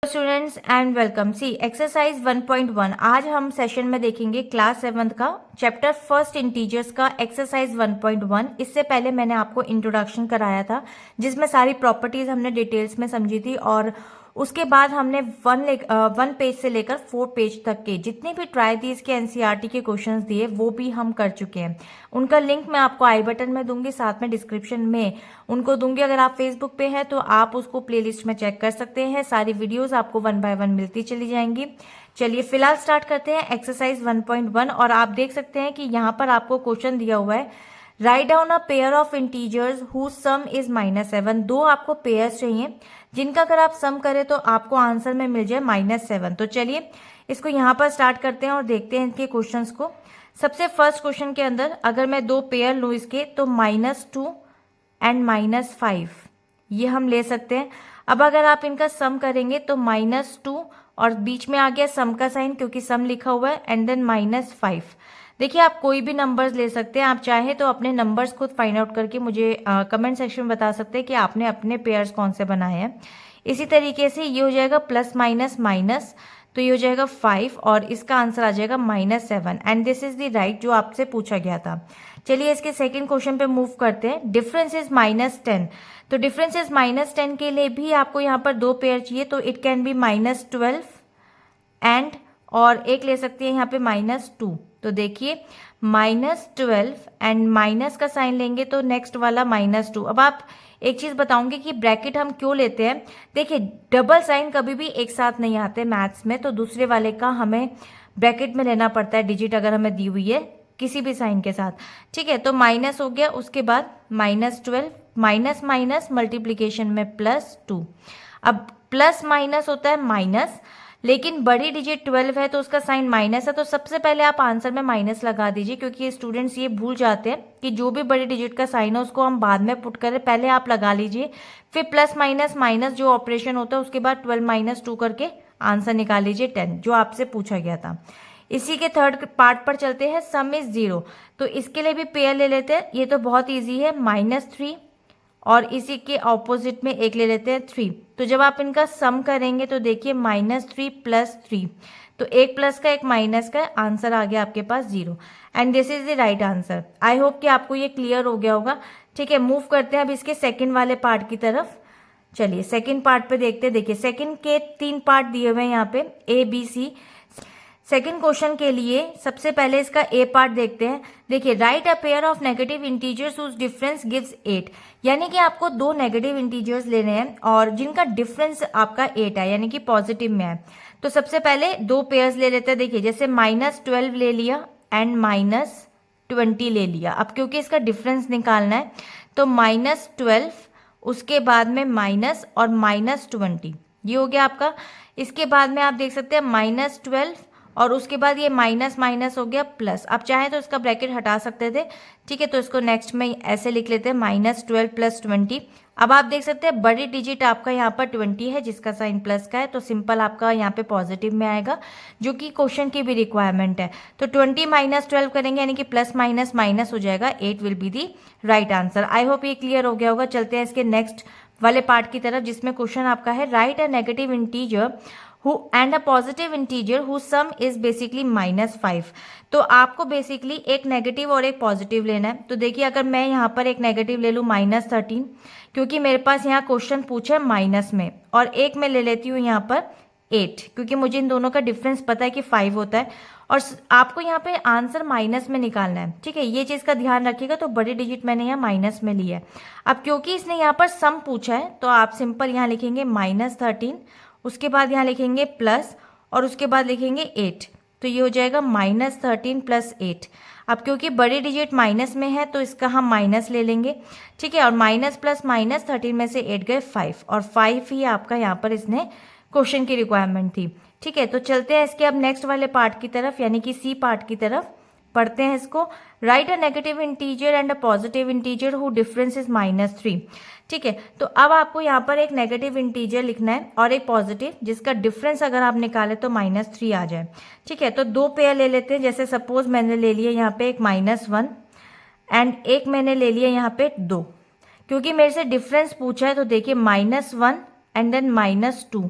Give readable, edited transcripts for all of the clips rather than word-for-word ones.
Students and welcome. See exercise 1.1 आज हम session में देखेंगे क्लास 7 का चैप्टर फर्स्ट इंटीजर्स का एक्सरसाइज 1.1। इससे पहले मैंने आपको इंट्रोडक्शन कराया था जिसमें सारी प्रॉपर्टीज हमने डिटेल्स में समझी थी और उसके बाद हमने वन पेज से लेकर 4 पेज तक के जितने भी ट्राई थी इसके एनसीईआरटी के क्वेश्चंस दिए वो भी हम कर चुके हैं। उनका लिंक मैं आपको आई बटन में दूंगी, साथ में डिस्क्रिप्शन में उनको दूंगी। अगर आप फेसबुक पे हैं तो आप उसको प्लेलिस्ट में चेक कर सकते हैं। सारी वीडियोस आपको 1 बाय 1 मिलती चली जाएंगी। चलिए फिलहाल स्टार्ट करते हैं एक्सरसाइज 1.1 और आप देख सकते हैं कि यहाँ पर आपको क्वेश्चन दिया हुआ है, write down a pair of integers whose sum is -7। दो आपको पेयर्स चाहिए जिनका अगर आप सम करें तो आपको आंसर में मिल जाए -7। तो चलिए इसको यहाँ पर स्टार्ट करते हैं और देखते हैं इनके क्वेश्चंस को। सबसे फर्स्ट क्वेश्चन के अंदर अगर मैं दो पेयर लूँ इसके तो -2 एंड -5 ये हम ले सकते हैं। अब अगर आप इनका सम करेंगे तो -2 और बीच में आ गया सम का साइन क्योंकि सम लिखा हुआ है एंड देन -5। देखिए आप कोई भी नंबर्स ले सकते हैं, आप चाहे तो अपने नंबर्स खुद फाइंड आउट करके मुझे कमेंट सेक्शन में बता सकते हैं कि आपने अपने पेयर्स कौन से बनाए हैं। इसी तरीके से ये हो जाएगा प्लस माइनस माइनस, तो ये हो जाएगा 5 और इसका आंसर आ जाएगा -7 and this is the right जो आपसे पूछा गया था। चलिए इसके सेकंड क्वेश्चन पे मूव करते हैं। डिफरेंस इज -10, तो डिफरेंस इज -10 के लिए भी आपको यहाँ पर दो पेयर चाहिए, तो इट कैन बी -12 एंड और एक ले सकते हैं यहाँ पे -2। तो देखिए -12 एंड माइनस का साइन लेंगे तो नेक्स्ट वाला -2। अब आप एक चीज बताऊंगी कि ब्रैकेट हम क्यों लेते हैं। देखिए डबल साइन कभी भी एक साथ नहीं आते मैथ्स में, तो दूसरे वाले का हमें ब्रैकेट में लेना पड़ता है डिजिट अगर हमें दी हुई है किसी भी साइन के साथ। ठीक है, तो माइनस हो गया, उसके बाद -12 माइनस माइनस मल्टीप्लीकेशन में +2। अब प्लस माइनस होता है माइनस, लेकिन बड़ी डिजिट 12 है तो उसका साइन माइनस है, तो सबसे पहले आप आंसर में माइनस लगा दीजिए क्योंकि स्टूडेंट्स ये भूल जाते हैं कि जो भी बड़ी डिजिट का साइन है उसको हम बाद में पुट करें, पहले आप लगा लीजिए, फिर प्लस माइनस माइनस जो ऑपरेशन होता है उसके बाद 12 - 2 करके आंसर निकाल लीजिए 10 जो आपसे पूछा गया था। इसी के थर्ड पार्ट पर चलते हैं, सम इज 0। तो इसके लिए भी पेयर ले लेते हैं, ये तो बहुत ईजी है, -3 और इसी के ऑपोजिट में एक ले लेते हैं 3। तो जब आप इनका सम करेंगे तो देखिए -3 + 3, तो एक प्लस का एक माइनस का, आंसर आ गया आपके पास 0 and this is the right answer. I hope कि आपको ये क्लियर हो गया होगा। ठीक है, मूव करते हैं अब इसके सेकंड वाले पार्ट की तरफ। चलिए सेकंड पार्ट पे देखते हैं। देखिए सेकंड के 3 पार्ट दिए हुए हैं यहाँ पे ABC। सेकेंड क्वेश्चन के लिए सबसे पहले इसका ए पार्ट देखते हैं। देखिए write a pair of negative integers whose difference gives 8, यानी कि आपको दो नेगेटिव इंटीजर्स लेने हैं और जिनका डिफरेंस आपका 8 है यानी कि पॉजिटिव में है। तो सबसे पहले दो पेयर्स ले लेते हैं। देखिए जैसे -12 ले लिया एंड -20 ले लिया। अब क्योंकि इसका डिफरेंस निकालना है तो -12 उसके बाद में माइनस और -20 ये हो गया आपका। इसके बाद में आप देख सकते हैं -12 और उसके बाद ये माइनस माइनस हो गया प्लस। आप चाहें तो इसका ब्रैकेट हटा सकते थे। ठीक है, तो इसको नेक्स्ट में ऐसे लिख लेते हैं -12 + 20। अब आप देख सकते हैं बड़ी डिजिट आपका यहाँ पर 20 है जिसका साइन प्लस का है, तो सिंपल आपका यहाँ पे पॉजिटिव में आएगा जो कि क्वेश्चन की भी रिक्वायरमेंट है। तो 20 - 12 करेंगे यानी कि प्लस माइनस माइनस हो जाएगा, 8 will be the right answer. I hope ये क्लियर हो गया होगा। चलते हैं इसके नेक्स्ट वाले पार्ट की तरफ जिसमें क्वेश्चन आपका है, right a negative integer and a positive integer who some is basically -5। तो आपको बेसिकली एक नेगेटिव और एक पॉजिटिव लेना है। तो देखिए अगर मैं यहाँ पर एक नेगेटिव ले लूँ -13 क्योंकि मेरे पास यहाँ क्वेश्चन पूछा है माइनस में, और एक मैं ले लेती हूँ यहाँ पर 8 क्योंकि मुझे इन दोनों का डिफरेंस पता है कि 5 होता है और आपको यहाँ पे आंसर माइनस में निकालना है। ठीक है, ये चीज़ का ध्यान रखिएगा। तो बड़ी डिजिट मैंने यहाँ माइनस में लिया है। अब क्योंकि इसने यहाँ पर सम पूछा है तो आप सिंपल यहाँ लिखेंगे -13, उसके बाद यहाँ लिखेंगे प्लस और उसके बाद लिखेंगे 8, तो ये हो जाएगा -13 + 8। अब क्योंकि बड़ी डिजिट माइनस में है तो इसका हम माइनस ले लेंगे। ठीक है, और माइनस प्लस माइनस 13 में से 8 गए 5 और 5 ही आपका यहाँ पर इसने क्वेश्चन की रिक्वायरमेंट थी। ठीक है, तो चलते हैं इसके अब नेक्स्ट वाले पार्ट की तरफ यानी कि सी पार्ट की तरफ पढ़ते हैं इसको। Right a negative integer and a positive integer who difference is -3। ठीक है, तो अब आपको यहाँ पर एक नेगेटिव इंटीजर लिखना है और एक पॉजिटिव जिसका डिफरेंस अगर आप निकाले तो -3 आ जाए। ठीक है, तो दो पेयर ले लेते हैं। जैसे सपोज मैंने ले लिया यहाँ पे एक -1 एंड एक मैंने ले लिया यहाँ पे 2, क्योंकि मेरे से डिफरेंस पूछा है। तो देखिए -1 एंड देन -2,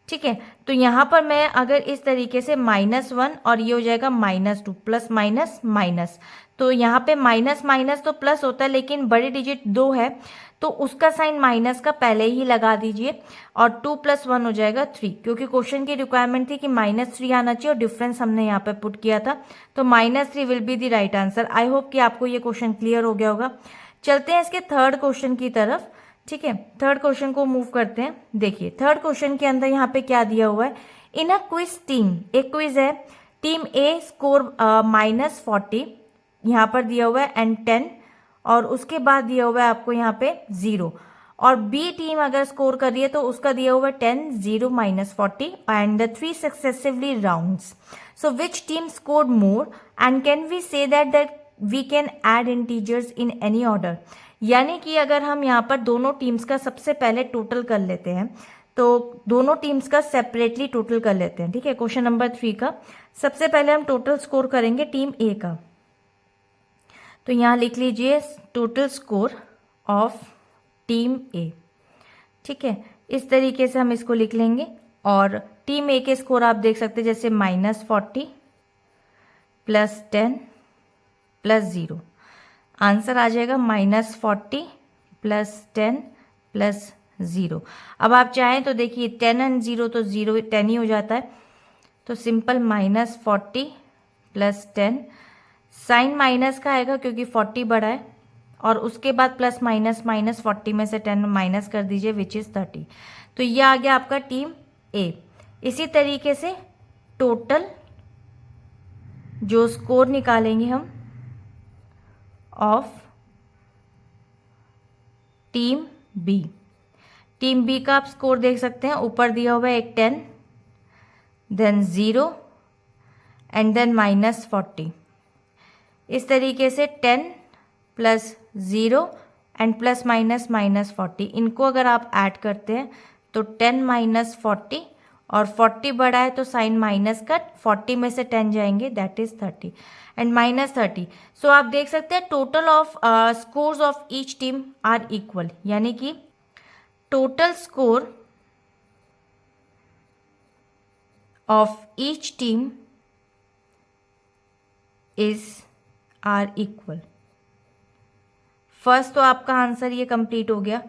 ठीक है। तो यहाँ पर मैं अगर इस तरीके से -1 और ये हो जाएगा -2, प्लस माइनस माइनस, तो यहाँ पे माइनस माइनस तो प्लस होता है, लेकिन बड़ी डिजिट 2 है तो उसका साइन माइनस का पहले ही लगा दीजिए, और 2 + 1 हो जाएगा 3, क्योंकि क्वेश्चन की रिक्वायरमेंट थी कि -3 आना चाहिए और डिफरेंस हमने यहाँ पे पुट किया था, तो -3 will be the right answer. I hope कि आपको ये क्वेश्चन क्लियर हो गया होगा। चलते हैं इसके थर्ड क्वेश्चन की तरफ। ठीक है, थर्ड क्वेश्चन को मूव करते हैं। देखिए थर्ड क्वेश्चन के अंदर यहाँ पे क्या दिया हुआ है, इन अ क्विज टीम, एक क्विज है, टीम ए स्कोर -40 यहाँ पर दिया हुआ है एंड 10, और उसके बाद दिया हुआ है आपको यहाँ पे 0, और बी टीम अगर स्कोर कर रही है तो उसका दिया हुआ है 10, 0, -40 and the 3 successively rounds. So which team scored more and can we say that we can add integers in any order. यानी कि अगर हम यहाँ पर दोनों टीम्स का सबसे पहले टोटल कर लेते हैं, तो दोनों टीम्स का सेपरेटली टोटल कर लेते हैं। ठीक है, क्वेश्चन नंबर 3 का सबसे पहले हम टोटल स्कोर करेंगे टीम ए का, तो यहाँ लिख लीजिए टोटल स्कोर ऑफ टीम ए। ठीक है, इस तरीके से हम इसको लिख लेंगे, और टीम ए के स्कोर आप देख सकते हैं जैसे -40 + 10 + 0, आंसर आ जाएगा -40 + 10 + 0। अब आप चाहें तो देखिए 10 एंड 0 तो 0 10 ही हो जाता है, तो सिंपल -40 + 10, साइन माइनस का आएगा क्योंकि 40 बड़ा है, और उसके बाद प्लस माइनस माइनस 40 में से 10 माइनस कर दीजिए विच इज़ 30। तो ये आ गया आपका टीम ए। इसी तरीके से टोटल जो स्कोर निकालेंगे हम of team B, team B का आप स्कोर देख सकते हैं, ऊपर दिया हुआ है एक 10, देन 0 एंड देन -40। इस तरीके से 10 + 0 एंड प्लस माइनस -40, इनको अगर आप ऐड करते हैं तो 10 - 40, और 40 बड़ा है तो साइन माइनस का 40 में से 10 जाएंगे दैट इज 30 एंड -30। सो आप देख सकते हैं total of scores of each team are equal, यानी कि total score of each team is are equal. First तो आपका आंसर ये कंप्लीट हो गया।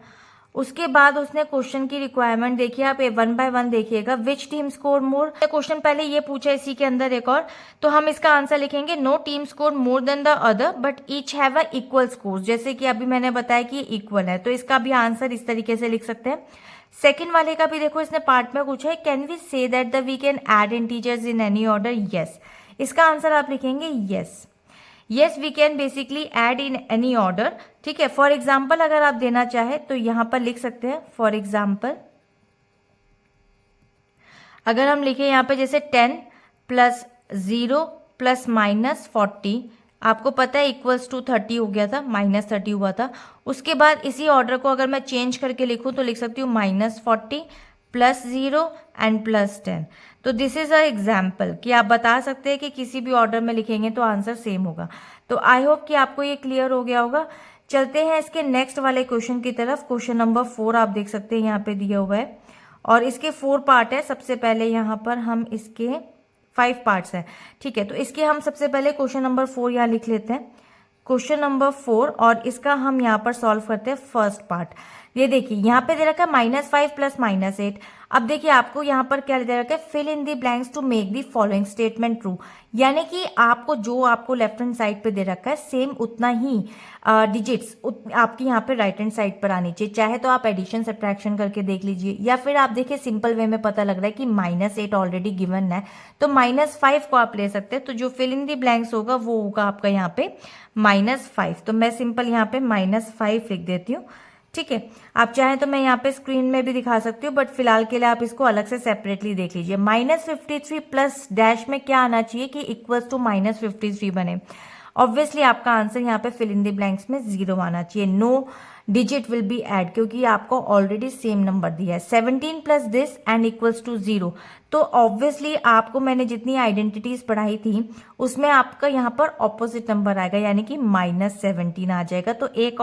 उसके बाद उसने क्वेश्चन की रिक्वायरमेंट देखिए, आप ये 1 बाय 1 देखिएगा, which team score more. Question पहले ये पूछा इसी के अंदर एक और, तो हम इसका आंसर लिखेंगे no team score more than the other but each have a equal score. जैसे कि अभी मैंने बताया कि ये इक्वल है, तो इसका भी आंसर इस तरीके से लिख सकते हैं। सेकेंड वाले का भी देखो, इसने पार्ट में पूछा है can we say that the we can add integers in any order. Yes, इसका आंसर आप लिखेंगे yes, yes we can basically add in any order. ठीक है, फॉर एग्जाम्पल अगर आप देना चाहे तो यहां पर लिख सकते हैं, फॉर एग्जाम्पल अगर हम लिखें यहाँ पे जैसे 10 + 0 + -40, आपको पता है इक्वल्स टू 30 हो गया था, -30 हुआ था। उसके बाद इसी ऑर्डर को अगर मैं चेंज करके लिखूं तो लिख सकती हूँ -40 + 0 एंड +10। तो दिस इज अ एग्जाम्पल कि आप बता सकते हैं कि किसी भी ऑर्डर में लिखेंगे तो आंसर सेम होगा। तो आई होप कि आपको ये क्लियर हो गया होगा। चलते हैं इसके नेक्स्ट वाले क्वेश्चन की तरफ। क्वेश्चन नंबर 4 आप देख सकते हैं यहाँ पे दिया हुआ है, और इसके 4 पार्ट है। सबसे पहले यहाँ पर हम इसके 5 पार्ट्स हैं। ठीक है, तो इसके हम सबसे पहले क्वेश्चन नंबर 4 यहाँ लिख लेते हैं, क्वेश्चन नंबर 4, और इसका हम यहाँ पर सॉल्व करते हैं फर्स्ट पार्ट। ये देखिए यहाँ पे दे रखा है -5 + -8। अब देखिए आपको यहाँ पर क्या दे रखा है, fill in the blanks to make the following statement true. यानी कि आपको जो आपको लेफ्ट हैंड साइड पे दे रखा है सेम उतना ही डिजिट्स आपकी यहाँ पे राइट हैंड साइड पर आनी चाहिए। चाहे तो आप एडिशन सब्ट्रैक्शन करके देख लीजिए, या फिर आप देखिए सिंपल वे में पता लग रहा है कि -8 ऑलरेडी गिवन है तो -5 को आप ले सकते हैं। तो जो फिल इन दी ब्लैंक्स होगा वो होगा आपका यहाँ पे -5। तो मैं सिंपल यहाँ पे -5 लिख देती हूँ। ठीक है, आप चाहें तो मैं यहाँ पे स्क्रीन में भी दिखा सकती हूँ, बट फिलहाल के लिए आप इसको अलग से सेपरेटली देख लीजिए। -53 प्लस डैश में क्या आना चाहिए कि इक्वल्स टू -53 बने। ऑब्वियसली आपका आंसर यहाँ पे फिल इन द ब्लैंक्स में 0 आना चाहिए। No digit will be add, क्योंकि आपको ऑलरेडी सेम नंबर दिया है। 17 plus this and equals to 0। तो ऑब्वियसली आपको मैंने जितनी आइडेंटिटीज पढ़ाई थी उसमें आपका यहाँ पर ऑपोजिट नंबर आएगा, यानी कि -17 आ जाएगा। तो एक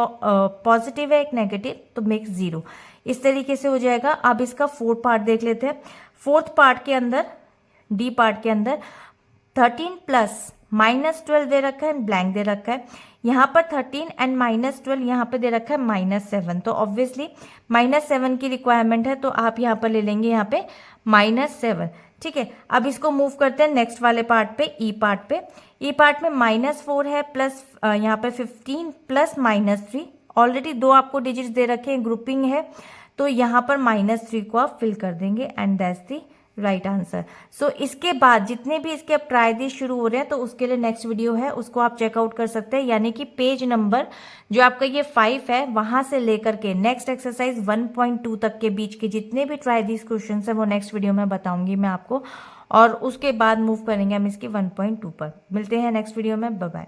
पॉजिटिव है एक नेगेटिव, तो मेक 0। इस तरीके से हो जाएगा। अब इसका फोर्थ पार्ट देख लेते हैं। फोर्थ पार्ट के अंदर, डी पार्ट के अंदर 13 प्लस -12 दे रखा है, ब्लैंक दे रखा है। यहाँ पर 13 एंड -12 यहाँ पे दे रखा है -7, तो ऑब्वियसली -7 की रिक्वायरमेंट है, तो आप यहाँ पर ले लेंगे यहाँ पे -7। ठीक है, अब इसको मूव करते हैं नेक्स्ट वाले पार्ट पे, ई पार्ट पे। ई पार्ट में -4 है प्लस यहाँ पे 15 प्लस -3, ऑलरेडी 2 आपको डिजिट्स दे रखे हैं, ग्रुपिंग है, तो यहाँ पर -3 को आप फिल कर देंगे and that's the right answer. So इसके बाद जितने भी इसके अब ट्राई शुरू हो रहे हैं, तो उसके लिए नेक्स्ट वीडियो है, उसको आप चेकआउट कर सकते हैं। यानी कि पेज नंबर जो आपका ये 5 है, वहां से लेकर के नेक्स्ट एक्सरसाइज 1.2 तक के बीच के जितने भी ट्राई दिस क्वेश्चन है वो नेक्स्ट वीडियो में बताऊंगी मैं आपको, और उसके बाद मूव करेंगे हम इसकी 1.2 पर। मिलते हैं नेक्स्ट वीडियो में, बाय बाय।